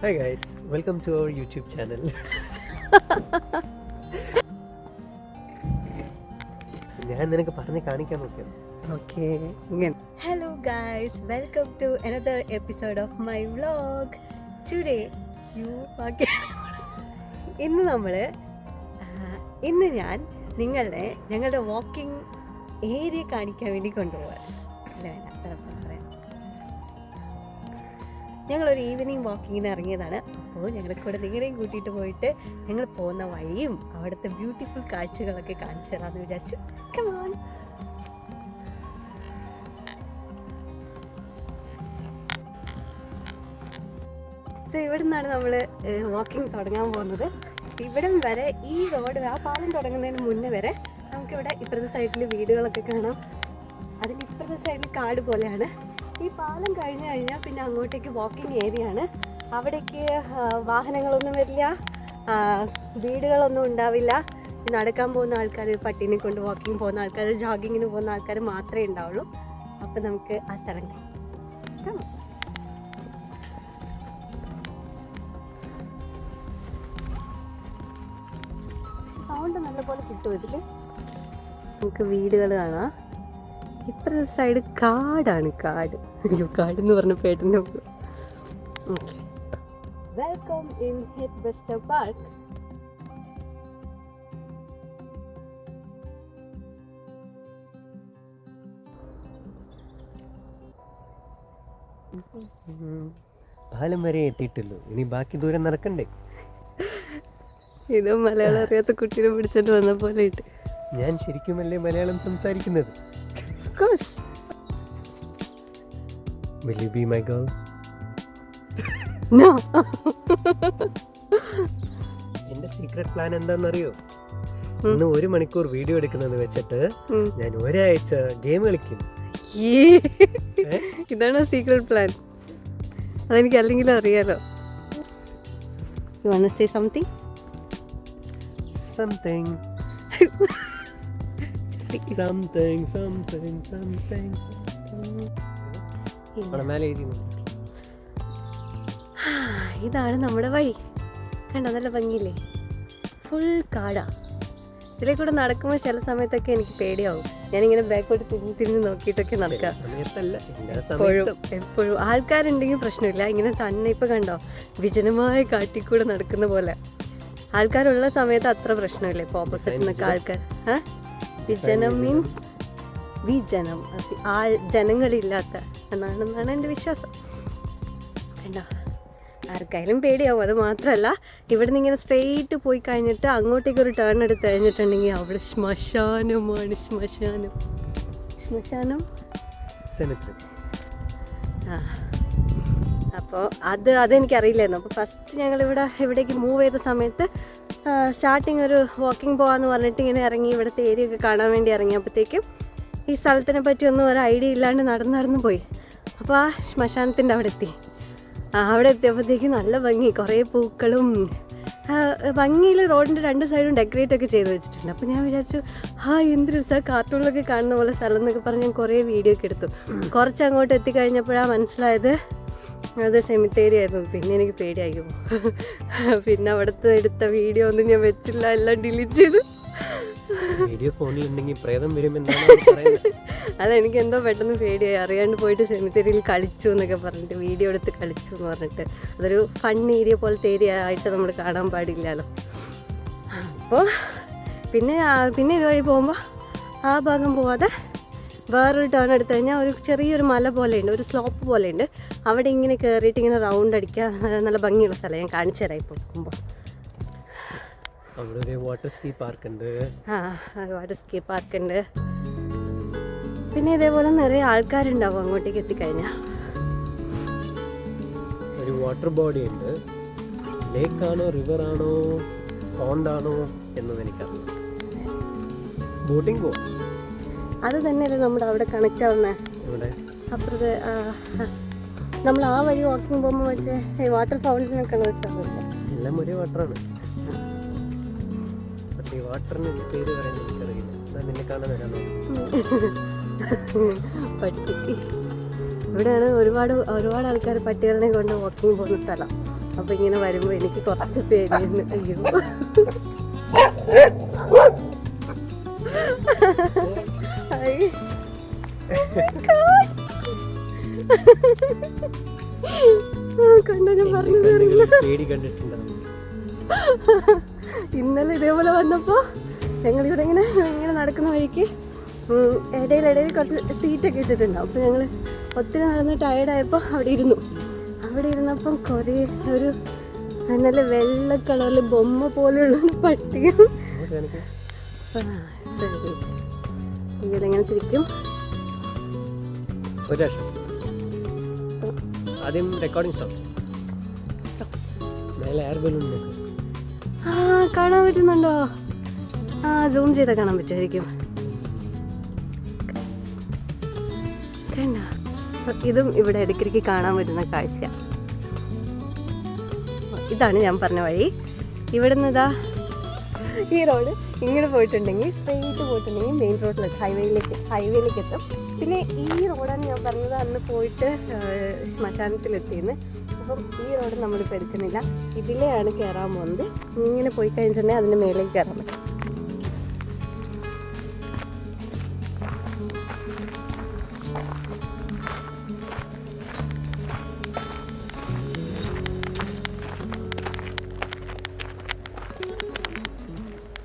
Hi guys, welcome to our YouTube channel. ഞാൻ നിനക്ക് പറഞ്ഞ് കാണിക്കാൻ നോക്കിയത്. Okay. Hello guys, welcome to another episode of my vlog. Today, ഇന്ന് ഞാൻ ഞങ്ങളുടെ വാക്കിംഗ് ഏരിയ കാണിക്കാൻ വേണ്ടി കൊണ്ടുപോകാം. ഞങ്ങളൊരു ഈവനിങ് വാക്കിങ്ങിന് ഇറങ്ങിയതാണ്. അപ്പോൾ ഞങ്ങളുടെ കൂടെ നിങ്ങളെയും കൂട്ടിയിട്ട് പോയിട്ട് ഞങ്ങൾ പോകുന്ന വഴിയും അവിടുത്തെ ബ്യൂട്ടിഫുൾ കാഴ്ചകളൊക്കെ കാണിച്ചു തരാമെന്ന് വിചാരിച്ചു. Come on. സോ ഇവിടെ നിന്നാണ് നമ്മൾ വാക്കിംഗ് തുടങ്ങാൻ പോകുന്നത്. ഇവിടം വരെ ഈ റോഡ് ആ പാലം തുടങ്ങുന്നതിന് മുന്നേ വരെ നമുക്കിവിടെ ഇപ്പുറത്തെ സൈഡിൽ വീടുകളൊക്കെ കാണാം. അതിന് ഇപ്പുറത്തെ സൈഡിൽ കാട് പോലെയാണ്. ഈ പാലം കഴിഞ്ഞ് കഴിഞ്ഞാൽ പിന്നെ അങ്ങോട്ടേക്ക് വാക്കിംഗ് ഏരിയ ആണ്. അവിടേക്ക് വാഹനങ്ങളൊന്നും വരില്ല, വീടുകളൊന്നും ഉണ്ടാവില്ല. നടക്കാൻ പോകുന്ന ആൾക്കാർ, പട്ടീനെ കൊണ്ട് വാക്കിംഗ് പോകുന്ന ആൾക്കാർ, ജോഗിങ്ങിന് പോകുന്ന ആൾക്കാർ മാത്രമേ ഉണ്ടാവുള്ളൂ. അപ്പം നമുക്ക് ആ സ്ഥലം കാണാം. സൗണ്ട് നല്ലപോലെ കിട്ടും ഇതിൽ. നമുക്ക് വീടുകൾ കാണാം. ഇപ്പുറത്തെ സൈഡ് കാടാണ്. അയ്യോ, കാടെന്ന് പറഞ്ഞ പേട്ടൻ്റെ okay. Welcome in headbuster park. പാലം വരെ എത്തിയിട്ടുള്ളൂ, ഇനി ബാക്കി ദൂരം നടക്കണ്ടേ. ഇത് മലയാളം അറിയാത്ത കുട്ടീനെ പിടിച്ചിട്ട് വന്ന പോലെ ഇട്ട്. ഞാൻ ശരിക്കുമല്ലേ മലയാളം സംസാരിക്കുന്നത്. Will you be my girl? No. എന്റെ സീക്രട്ട് പ്ലാൻ എന്താണെന്നറിയോ? ഇന്ന് 1 മണിക്കൂർ വീഡിയോ എടുക്കുന്നത് വെച്ചിട്ട് ഞാൻ ഒരാഴ്ച ഗെയിം കളിക്കും. ഇതാണോ സീക്രട്ട് പ്ലാൻ? അതെനിക്ക് അല്ലെങ്കിലും അറിയാലോ. You wanna say something? Something. ഇതാണ് നമ്മുടെ വഴി. കണ്ടോ, നല്ല ഭംഗിയില്ലേ? ഫുൾ കാടാ. ഇതിലെ കൂടെ നടക്കുമ്പോൾ ചില സമയത്തൊക്കെ എനിക്ക് പേടിയാവും. ഞാനിങ്ങനെ ബാക്കോട്ട് തിരിഞ്ഞ് നോക്കിയിട്ടൊക്കെ നടക്കാം. എപ്പോഴും ആൾക്കാരുണ്ടെങ്കിൽ പ്രശ്നമില്ല. ഇങ്ങനെ തന്നെ ഇപ്പം കണ്ടോ, വിജനമായ കാട്ടിക്കൂടെ നടക്കുന്ന പോലെ. ആൾക്കാരുള്ള സമയത്ത് അത്ര പ്രശ്നമില്ല. ഇപ്പോൾ ഓപ്പോസിറ്റ് നിന്നൊക്കെ ആൾക്കാർ. വിജനം മീൻസ് വിജനം, ജനങ്ങളില്ലാത്ത എന്നാണെന്നാണ് എൻ്റെ വിശ്വാസം. കണ്ടോ, ആർക്കായാലും പേടിയാവും. അത് മാത്രമല്ല, ഇവിടെ നിന്ന് ഇങ്ങനെ സ്ട്രെയിറ്റ് പോയി കഴിഞ്ഞിട്ട് അങ്ങോട്ടേക്ക് ഒരു ടേൺ എടുത്ത് കഴിഞ്ഞിട്ടുണ്ടെങ്കിൽ അവിടെ ശ്മശാനമാണ്. ശ്മശാനം അപ്പോൾ അതെനിക്കറിയില്ലായിരുന്നു. അപ്പോൾ ഫസ്റ്റ് ഞങ്ങൾ ഇവിടേക്ക് മൂവ് ചെയ്ത സമയത്ത് സ്റ്റാർട്ടിങ് ഒരു വാക്കിംഗ് പോകാമെന്ന് പറഞ്ഞിട്ട് ഇങ്ങനെ ഇറങ്ങി ഇവിടുത്തെ ഏരിയ ഒക്കെ കാണാൻ വേണ്ടി ഇറങ്ങിയപ്പോഴത്തേക്കും ഈ സ്ഥലത്തിനെ പറ്റി ഒന്നും ഒരു ഐഡിയ ഇല്ലാണ്ട് നടന്നു പോയി. അപ്പോൾ ആ ശ്മശാനത്തിൻ്റെ അവിടെ എത്തി. അവിടെ എത്തിയപ്പോഴത്തേക്കും നല്ല ഭംഗി, കുറേ പൂക്കളും ഭംഗിയിൽ റോഡിൻ്റെ 2 സൈഡും ഡെക്കറേറ്റ് ഒക്കെ ചെയ്ത് വെച്ചിട്ടുണ്ട്. അപ്പോൾ ഞാൻ വിചാരിച്ചു, എന്ത് രസം, കാർട്ടൂണിലൊക്കെ കാണുന്ന പോലെ സ്ഥലം എന്നൊക്കെ പറഞ്ഞ് ഞാൻ കുറേ വീഡിയോ ഒക്കെ എടുത്തു. കുറച്ച് അങ്ങോട്ട് എത്തിക്കഴിഞ്ഞപ്പോഴാണ് മനസ്സിലായത് അത് സെമിത്തേരി ആയിരുന്നു. പിന്നെ എനിക്ക് പേടിയായി. പിന്നെ അവിടുത്തെ എടുത്ത വീഡിയോ ഒന്നും ഞാൻ വെച്ചില്ല, എല്ലാം ഡിലീറ്റ് ചെയ്തു. അതെനിക്ക് എന്തോ പെട്ടെന്ന് പേടിയായി. അറിയാണ്ട് പോയിട്ട് സെമിത്തേരിയിൽ കളിച്ചു എന്നൊക്കെ പറഞ്ഞിട്ട് വീഡിയോ എടുത്ത് കളിച്ചു എന്ന് പറഞ്ഞിട്ട് അതൊരു ഫൺ ഏരിയ പോലത്തെ ഏരിയ ആയിട്ട് നമ്മൾ കാണാൻ പാടില്ലല്ലോ. അപ്പോൾ പിന്നെ ഇതുവഴി പോകുമ്പോൾ ആ ഭാഗം പോവാതെ വേറൊരു ടേൺ എടുത്തു കഴിഞ്ഞാൽ ഒരു ചെറിയൊരു മല പോലെയുണ്ട്, ഒരു സ്ലോപ്പ് പോലെയുണ്ട്. അവിടെ ഇങ്ങനെ കയറിയിട്ട് ഇങ്ങനെ റൗണ്ട് അടിക്കാൻ നല്ല ഭംഗിയുള്ള സ്ഥലം. ഞാൻ കാണിച്ചു തരാം. ഇപ്പോൾ പോകുമ്പോൾ വാട്ടർ സ്കീ പാർക്ക് ഉണ്ട്. പിന്നെ ഇതേപോലെ നിറയെ ആൾക്കാരുണ്ടാവും അങ്ങോട്ടേക്ക് എത്തിക്കഴിഞ്ഞാൽ. ഒരു വാട്ടർ ബോഡി ഉണ്ട്. ലേക്കാണോ റിവറാണോ പോണ്ടാണോ എന്നും എനിക്കറിയാം. ബോട്ടിംഗ് പോവാം. അത് തന്നെയല്ലേ നമ്മുടെ അവിടെ കണക്റ്റ് ആവുന്നത്. അപ്പുറത്ത് നമ്മൾ ആ വഴി വാക്കിംഗ് പോകുമ്പോൾ വെച്ച് വാട്ടർ ഫൗണ്ടനൊക്കെ ഉള്ള സ്ഥലമില്ല. എല്ലാം ഒരേ വാട്ടറാണ്. ഈ വാട്ടറിന് പേര് പറയാൻ എനിക്കറിയില്ല. നിന്നെ കാണാൻ വരാമോ? പട്ടി. ഇവിടെയാണ് ഒരുപാട് ആൾക്കാർ പട്ടികളെ കൊണ്ട് വാക്കിംഗ് പോകുന്ന സ്ഥലം. അപ്പോൾ ഇങ്ങനെ വരുമ്പോൾ എനിക്ക് കുറച്ച് പേടിയാണ്. അയ്യോ കണ്ട ഞാൻ പറഞ്ഞു തരില്ല. ഇന്നലെ ഇതേപോലെ വന്നപ്പോൾ ഞങ്ങളിവിടെ ഇങ്ങനെ നടക്കുന്ന വഴിക്ക് ഇടയിൽ കുറച്ച് സീറ്റൊക്കെ ഇട്ടിട്ടുണ്ട്. അപ്പോൾ ഞങ്ങൾ ഒത്തിരി നടന്ന് ടയർഡായപ്പോൾ അവിടെ ഇരുന്നപ്പം കുറേ ഒരു നല്ല വെള്ള കളറിൽ ബൊമ്മ പോലെയുള്ള പട്ടിയും ഇതെങ്ങനെ തിരിക്കും. ആദ്യം റെക്കോർഡിംഗ് സ്റ്റോപ്പ്. കാണാൻ പറ്റുന്നുണ്ടോ? സൂം ചെയ്താൽ കാണാൻ പറ്റുമായിരിക്കും. കണ്ടോ? ഇതും ഇവിടെ ഇടയ്ക്കിടയ്ക്ക് കാണാൻ പറ്റുന്ന കാഴ്ച. ഇതാണ് ഞാൻ പറഞ്ഞ വഴി. ഇവിടുന്ന് ഇതാ ഈ റോഡ് ഇങ്ങനെ പോയിട്ടുണ്ടെങ്കിൽ സ്ട്രെയിറ്റ് പോയിട്ടുണ്ടെങ്കിൽ മെയിൻ റോഡിലെത്തും, ഹൈവേയിലേക്ക് എത്തും. പിന്നെ ഈ റോഡാണ് ഞാൻ പറഞ്ഞത് അന്ന് പോയിട്ട് ശ്മശാനത്തിലെത്തിയെന്ന്. അപ്പം ഈ റോഡ് നമ്മളിപ്പോൾ എടുക്കുന്നില്ല, ഇതിലെയാണ് കയറാൻ പോകുന്നത്. ഇങ്ങനെ പോയി കഴിഞ്ഞിട്ടുണ്ടെങ്കിൽ അതിൻ്റെ മേലേക്ക് കയറാൻ പറ്റും.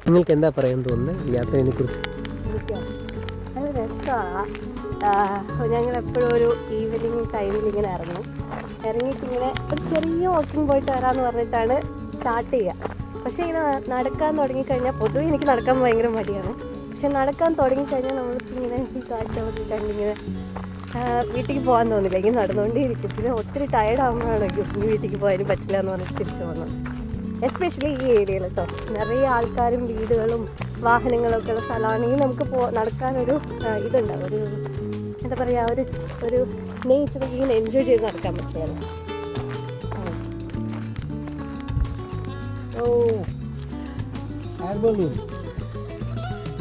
നിങ്ങൾക്ക് എന്താ പറയാൻ തോന്നുന്നത് യാത്രയെ കുറിച്ച്? അത് രസമാണ്. ഞങ്ങൾ എപ്പോഴും ഒരു ഈവനിങ് ടൈമിൽ ഇങ്ങനെ ഇറങ്ങിയിട്ട് ഇങ്ങനെ ഒരു ചെറിയ വാക്കിംഗ് പോയിട്ട് വരാമെന്ന് പറഞ്ഞിട്ടാണ് സ്റ്റാർട്ട് ചെയ്യുക. പക്ഷേ ഇത് നടക്കാൻ തുടങ്ങിക്കഴിഞ്ഞാൽ, പൊതുവെ എനിക്ക് നടക്കാൻ ഭയങ്കര മടിയാണ്, പക്ഷെ നടക്കാൻ തുടങ്ങിക്കഴിഞ്ഞാൽ നമ്മൾക്ക് ഇങ്ങനെ ഈ കാഴ്ചകളൊക്കെ കണ്ടിങ്ങനെ വീട്ടിലേക്ക് പോകാൻ തോന്നില്ല. ഇങ്ങനെ നടന്നുകൊണ്ടേ ഇരിക്കും. പിന്നെ ഒത്തിരി ടയർഡാകുമ്പോഴാണെങ്കിൽ ഇനി വീട്ടിലേക്ക് പോകാനും പറ്റില്ല എന്ന് പറഞ്ഞിട്ട് തിരിച്ചു വന്നത്. എസ്പെഷ്യലി ഈ ഏരിയയിൽ കേട്ടോ, നിറയെ ആൾക്കാരും വീടുകളും വാഹനങ്ങളൊക്കെ ഉള്ള സ്ഥലമാണെങ്കിൽ നമുക്ക് നടക്കാനൊരു ഇതുണ്ടാവും, ഒരു എന്താ പറയുക, ഒരു നേച്ചറൊക്കെ ഇങ്ങനെ എൻജോയ് ചെയ്ത് നടക്കാൻ പറ്റില്ല.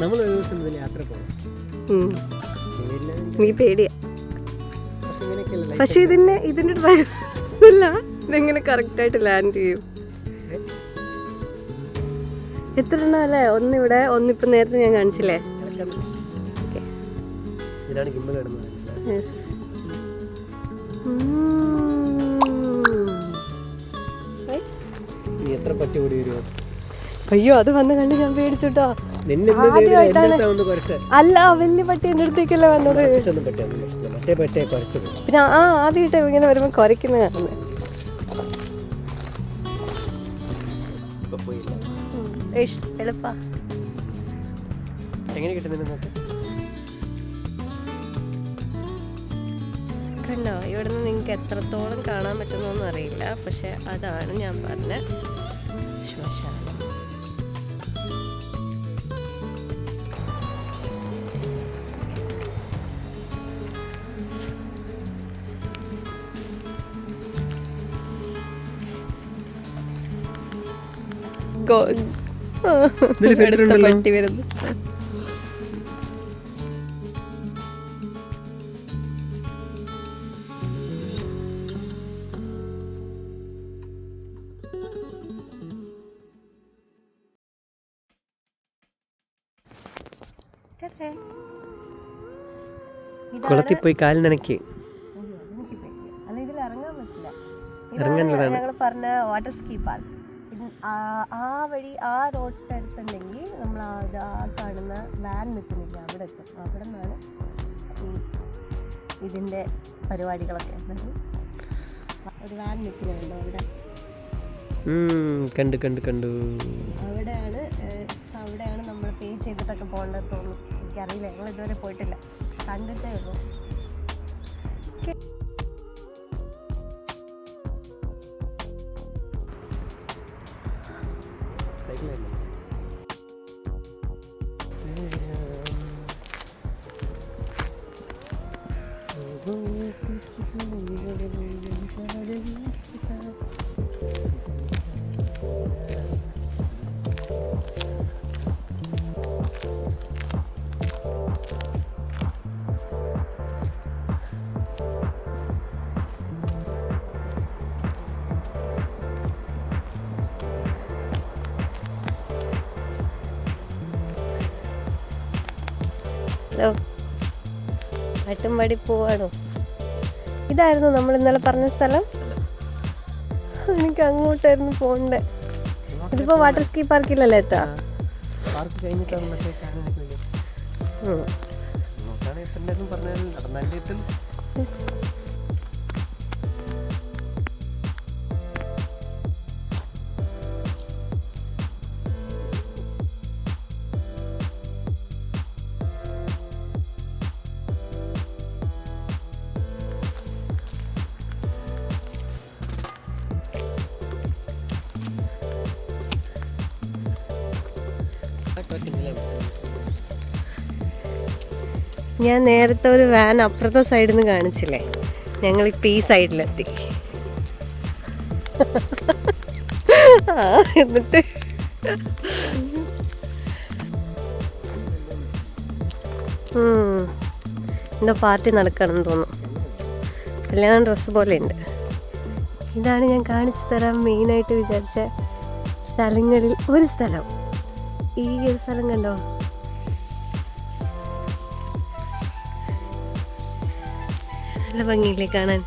നമ്മളൊരു ദിവസം മുതൽ യാത്ര പോകണം. എനിക്ക് പേടിയാ, പക്ഷെ ഇതിന്റെ ഇതെങ്ങനെ കറക്റ്റായിട്ട് ലാൻഡ് ചെയ്യും. എത്ര എണ്ണം അല്ലേ? ഒന്നിവിടെ, ഒന്നിപ്പോൾ നേരത്തെ ഞാൻ കാണിച്ചില്ലേ. അയ്യോ, അത് വന്ന് കണ്ട് ഞാൻ പേടിച്ചിട്ടോ. അല്ല, വലിയ പട്ടി എൻ്റെ അടുത്തേക്കല്ലേ വന്നത്. പിന്നെ ആദ്യമായിട്ട് ഇങ്ങനെ വരുമ്പോ കുരയ്ക്കുന്ന കാണുന്നത്. എളുപ്പാ. എങ്ങനെ കിട്ടുന്നുണ്ട്? കണ്ടോ, ഇവിടുന്ന് നിങ്ങൾക്ക് എത്രത്തോളം കാണാൻ പറ്റുന്നൊന്നും അറിയില്ല, പക്ഷെ അതാണ് ഞാൻ പറഞ്ഞ ശ്മശാനം. പട്ടി വരുന്നു. കുളത്തിൽ പോയി കാൽ നനയ്ക്ക്. ഞങ്ങൾ പറഞ്ഞ വാട്ടർ സ്കീ പാർക്ക് ആ വഴി, ആ റോഡിനടുത്തുണ്ടെങ്കിൽ നമ്മൾ ആ കാണുന്ന വാൻ നിൽക്കുന്നില്ല, അവിടെ എത്തും. അവിടെ നിന്നാണ് ഇതിൻ്റെ പരിപാടികളൊക്കെ. ഒരു വാൻ നിൽക്കുന്നുണ്ടോ അവിടെ? കണ്ടു. അവിടെയാണ് നമ്മൾ പേ ചെയ്തിട്ടൊക്കെ പോകേണ്ടത് തോന്നുന്നു. എനിക്കറിയില്ല, ഞങ്ങൾ ഇതുവരെ പോയിട്ടില്ല, കണ്ടിട്ടേ ഉള്ളൂ. ഹലോ, പാട്ടുംപാടി പോവാണോ? ഇതായിരുന്നു നമ്മൾ ഇന്നലെ പറഞ്ഞ സ്ഥലം. എനിക്ക് അങ്ങോട്ടായിരുന്നു പോണ്ടേ. ഇതിപ്പോ വാട്ടർ സ്കീ പാർക്കിലല്ലേ എത്താ? ഞാൻ നേരത്തെ ഒരു വാൻ അപ്പുറത്തെ സൈഡിൽ നിന്ന് കാണിച്ചില്ലേ, ഞങ്ങളിപ്പോൾ ഈ സൈഡിലെത്തി. എന്നിട്ട് എന്തോ പാർട്ടി നടക്കണമെന്ന് തോന്നുന്നു. കല്യാണ ഡ്രസ്സ് പോലെ ഉണ്ട്. ഇതാണ് ഞാൻ കാണിച്ചു തരാൻ മെയിനായിട്ട് വിചാരിച്ച സ്ഥലങ്ങളിൽ ഒരു സ്ഥലം. ഈ ഒരു സ്ഥലം കണ്ടോ? നല്ല ഭംഗിയില്ലേ കാണാൻ?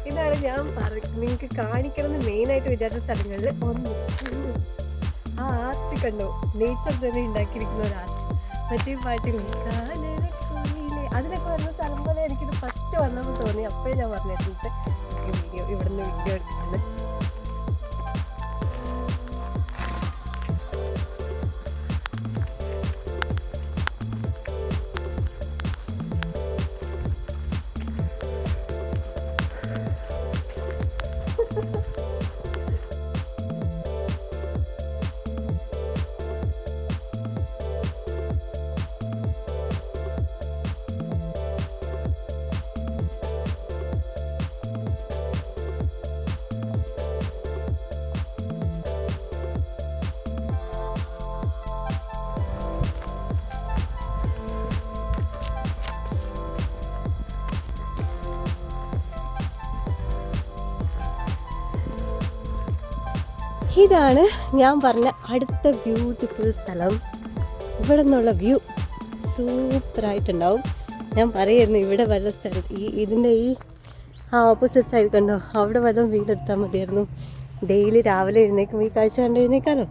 ഇതാണ് ഞാൻ നിങ്ങൾക്ക് കാണിക്കണമെന്ന് മെയിനായിട്ട് വിചാരിച്ച സ്ഥലങ്ങളിൽ ഒന്ന്. ആ ആർച്ച് കണ്ടോ? നേച്ചർ തന്നെ ഉണ്ടാക്കിയിരിക്കുന്ന ഒരു ആർച്ച്. മറ്റേ പാട്ടില്ലേ അതിനൊക്കെ വരുന്ന സ്ഥലം പോലെ എനിക്കിത് ഫസ്റ്റ് വന്നപ്പോൾ തോന്നി. അപ്പോഴേ ഞാൻ പറഞ്ഞിട്ട് ഇവിടുന്ന് വീഡിയോ എടുക്കുന്നത്. ഇതാണ് ഞാൻ പറഞ്ഞ അടുത്ത ബ്യൂട്ടിഫുൾ സ്ഥലം. ഇവിടെ നിന്നുള്ള വ്യൂ സൂപ്പറായിട്ടുണ്ടാവും. ഞാൻ പറയായിരുന്നു ഇവിടെ വല്ല സ്ഥലത്ത് ഇതിൻ്റെ ഓപ്പോസിറ്റ് സൈഡ് കണ്ടോ, അവിടെ വല്ലതും വീടെടുത്താൽ മതിയായിരുന്നു. ഡെയിലി രാവിലെ എഴുന്നേക്കും ഈ കാഴ്ച കണ്ട് എഴുന്നേക്കാലോ.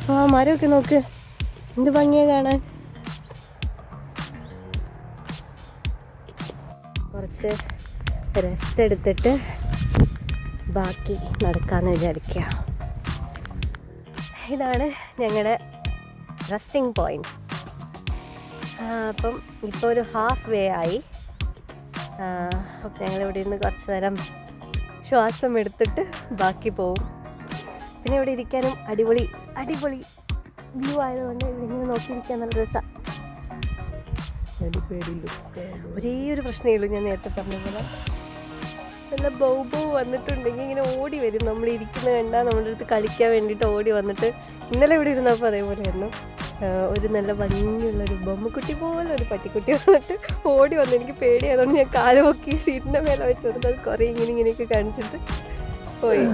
ആ മരമൊക്കെ നോക്ക്, എന്ത് ഭംഗിയാ കാണാൻ. കുറച്ച് റെസ്റ്റ് എടുത്തിട്ട് ബാക്കി നടക്കാമെന്ന് വിചാരിക്കുക. ഇതാണ് ഞങ്ങളുടെ റെസ്റ്റിംഗ് പോയിൻറ്റ്. അപ്പം ഇപ്പോൾ ഒരു ഹാഫ് വേ ആയി. അപ്പം ഞങ്ങളിവിടെ ഇരുന്ന് കുറച്ച് നേരം ശ്വാസം എടുത്തിട്ട് ബാക്കി പോവും. പിന്നെ ഇവിടെ ഇരിക്കാനും അടിപൊളി വ്യൂ ആയതുകൊണ്ട് ഇവിടെ ഇങ്ങനെ നോക്കിയിരിക്കാൻ നല്ല രസമാണ്. ഒരേ ഒരു പ്രശ്നമേ ഉള്ളൂ, ഞാൻ നേരത്തെ പറഞ്ഞ പോലെ നല്ല ബൗബോ വന്നിട്ടുണ്ടെങ്കിൽ ഇങ്ങനെ ഓടി വരും. നമ്മൾ ഇരിക്കുന്ന കണ്ടാൽ നമ്മുടെ അടുത്ത് കളിക്കാൻ വേണ്ടിയിട്ട് ഓടി വന്നിട്ട്, ഇന്നലെ ഇവിടെ ഇരുന്നപ്പോൾ അതേപോലെയായിരുന്നു. ഒരു നല്ല ഭംഗിയുള്ളൊരു ബൊമ്മക്കുട്ടി പോലെ ഒരു പട്ടിക്കുട്ടി വന്നിട്ട് ഓടി വന്നു. എനിക്ക് പേടിയായതുകൊണ്ട് ഞാൻ കാല് പൊക്കി സീറ്റിൻ്റെ മേലെ വെച്ച് കൊടുത്ത് അത് കുറേ ഇങ്ങനെയൊക്കെ കാണിച്ചിട്ട് പോയി.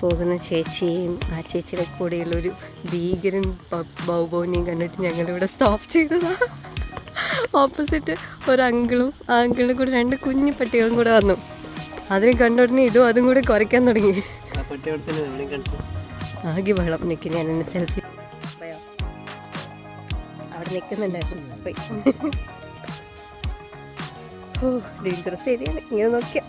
പോകുന്ന ചേച്ചിയെയും ആ ചേച്ചിയുടെ കൂടെയുള്ളൊരു ഭീകരൻ ബൗബോനെയും കണ്ടിട്ട് ഞങ്ങളിവിടെ സ്റ്റോപ്പ് ചെയ്തതാണ്. ഓപ്പോസിറ്റ് ഒരു അങ്കിളും ആ അങ്കിളിൻ്റെ കൂടെ 2 കുഞ്ഞു പട്ടികളും കൂടെ വന്നു. അതിനെ കണ്ടോടനെ അതും കൂടെ കുറയ്ക്കാൻ തുടങ്ങി. ആകെ വെള്ളം നിൽക്കും. ഞാൻ എന്നെ സെൽഫി അവിടെ നിൽക്കുന്നുണ്ടായിരുന്നു. പോയി. ഓ ഡേഞ്ചറസ് ഏരിയയാണ്. ഇങ്ങനെ നോക്കിയാ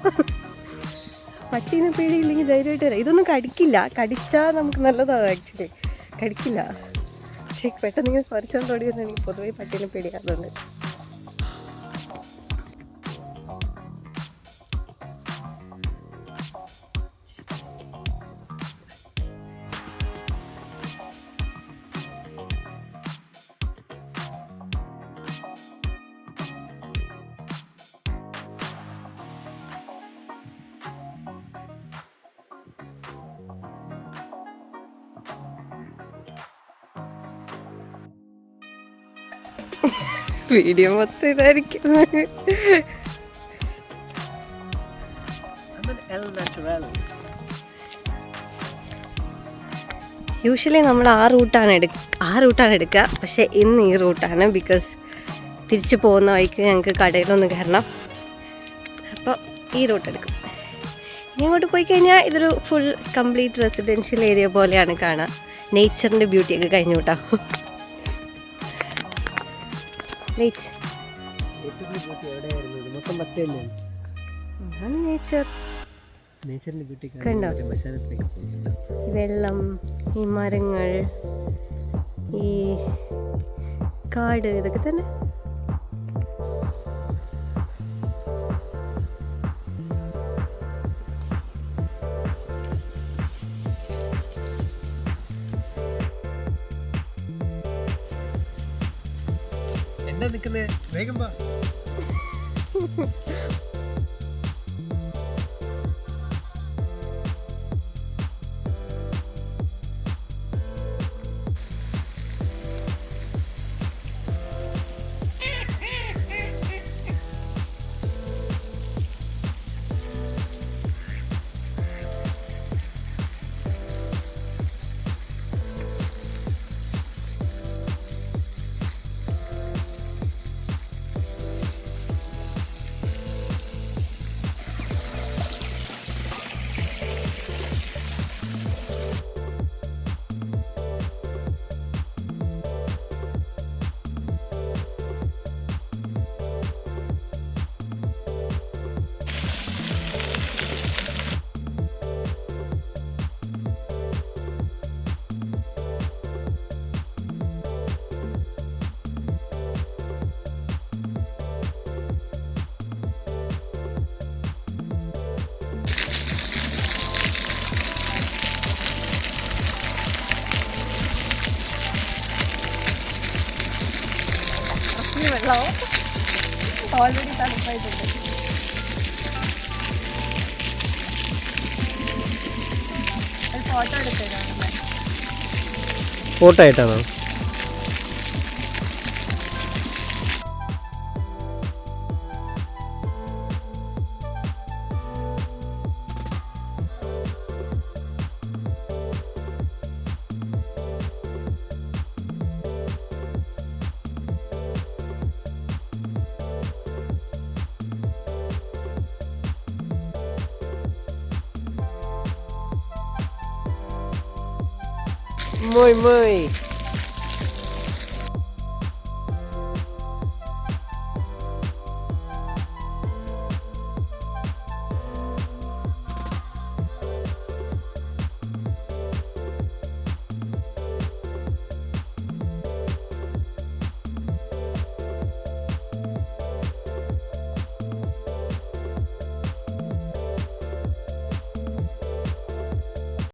പട്ടീനെ പേടിയില്ലെങ്കിൽ ധൈര്യമായിട്ട് വരാം. ഇതൊന്നും കടിക്കില്ല, കടിച്ചാൽ നമുക്ക് നല്ലതാണ് ആക്ച്വലി. കടിക്കില്ല, പക്ഷെ പെട്ടെന്ന് ഇങ്ങനെ കുറച്ചുകൊണ്ട് ഓടി വന്നാൽ എനിക്ക് പൊതുവേ പട്ടീനെ പേടിയാറുണ്ട്. വീഡിയോ മൊത്തം ഇതായിരിക്കും. യൂഷ്വലി നമ്മൾ ആ റൂട്ടാണ് എടുക്കുക. പക്ഷേ ഇന്ന് ഈ റൂട്ടാണ്. ബിക്കോസ് തിരിച്ചു പോകുന്ന വഴിക്ക് ഞങ്ങൾക്ക് കടയിലൊന്ന് കയറണം. അപ്പോൾ ഈ റൂട്ട് എടുക്കും. ഇനി അങ്ങോട്ട് പോയി കഴിഞ്ഞാൽ ഇതൊരു ഫുൾ കംപ്ലീറ്റ് റെസിഡൻഷ്യൽ ഏരിയ പോലെയാണ് കാണാം. നേച്ചറിൻ്റെ ബ്യൂട്ടിയൊക്കെ കഴിഞ്ഞു കേട്ടോ. വെള്ളം, ഈ മരങ്ങൾ, ഈ കാട്, ഇതൊക്കെ തന്നെ. എന്താ നിക്കുന്നേ? വേഗം വാ. വെള്ളവും ഓൾറെഡി തണുപ്പായിട്ടുണ്ട്. ഫോട്ടോ എടുത്തതാണ്. ഫോട്ടോ ആയിട്ടാണോ? Muy, muy.